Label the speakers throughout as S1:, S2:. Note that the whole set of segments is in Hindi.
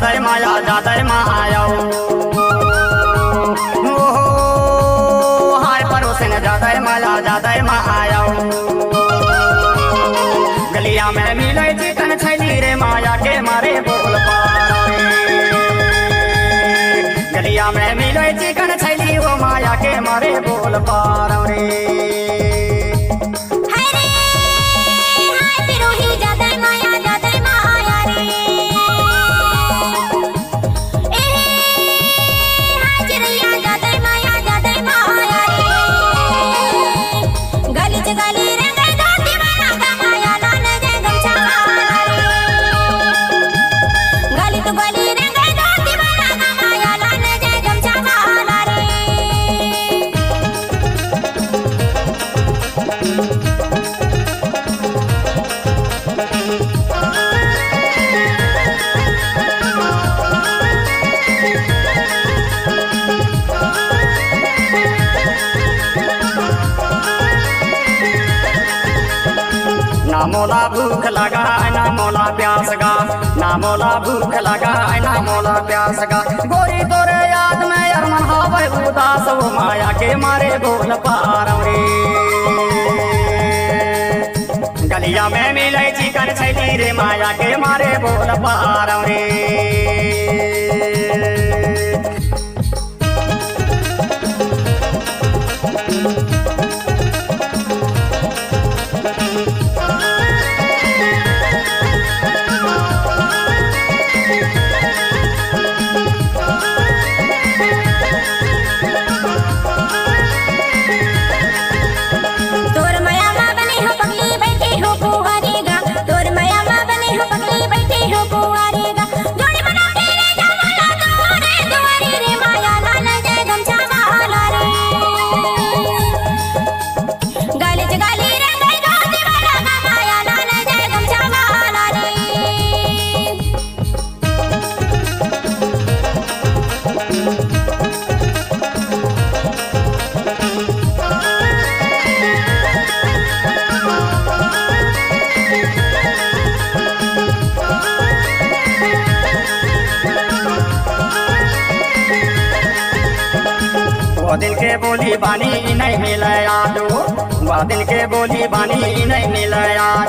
S1: जादर माया जादर माया हाय परोसन जादर माया जादर माया गलिया में मिले चिकन छैली रे माया के मारे बोल पारे गलिया में मिले चिकन छैली वो माया के मारे बोल पारे ना मोला भूख लगा ना मोला प्यास गा ना मोला भूख लगा ना मोला प्यास गा गोरी तोरे याद में अरमन हावे उदास वो माया के मारे बोल पारम रे गलिया में मिले चिकन छैली रे माया के मारे बोल पारम रे दिल के बोली बानी नहीं मिले आलू दिल के बोली बानी नहीं मिले आज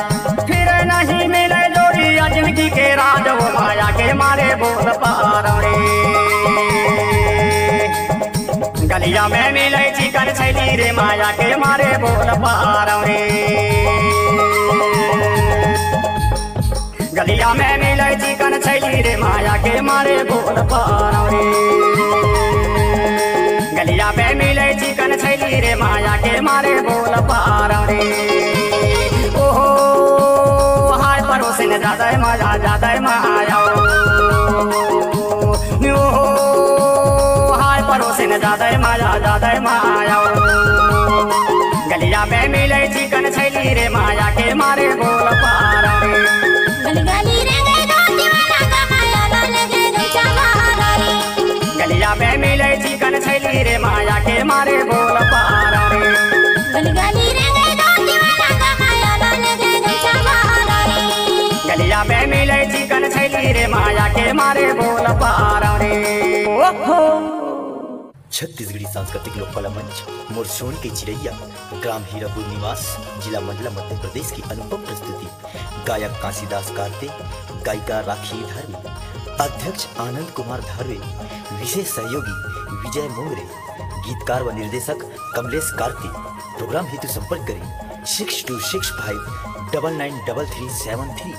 S1: फिर नहीं मिले जोड़ी जिंदगी के राज वो माया के मारे बोल पारे गलिया में मिले चिकन छैली रे माया के मारे बोल पारे गलिया में मिले चिकन छैली रे माया के मारे बोल पारे गलिया में मिले चिकन छैली रे माया के मारे बोल पारे ओहो हाय परोसन जादे माया जादे माया ओहो हाय परोसन जादे माया जादे माया गलिया में मिले चिकन छैली रे माया के मारे बोल पारे गलिया में मिले चिकन छैली रे माया के मारे बोल पारे गलिया में मिले चिकन छैली रे माया के मारे बोल पारे
S2: छत्तीसगढ़ी सांस्कृतिक लोककला मंच मोरसोन के चिरैया ग्राम हीरापुर निवास जिला मंडला मध्य प्रदेश की अनुपम प्रस्तुति गायक काशीदास कार्ते गायिका राखी धारवी अध्यक्ष आनंद कुमार धारवे विशेष सहयोगी विजय मोंगरे गीतकार व निर्देशक कमलेश कार्तिक प्रोग्राम हेतु संपर्क करें 6265993373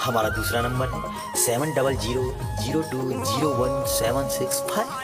S2: हमारा दूसरा नंबर है 7000201765।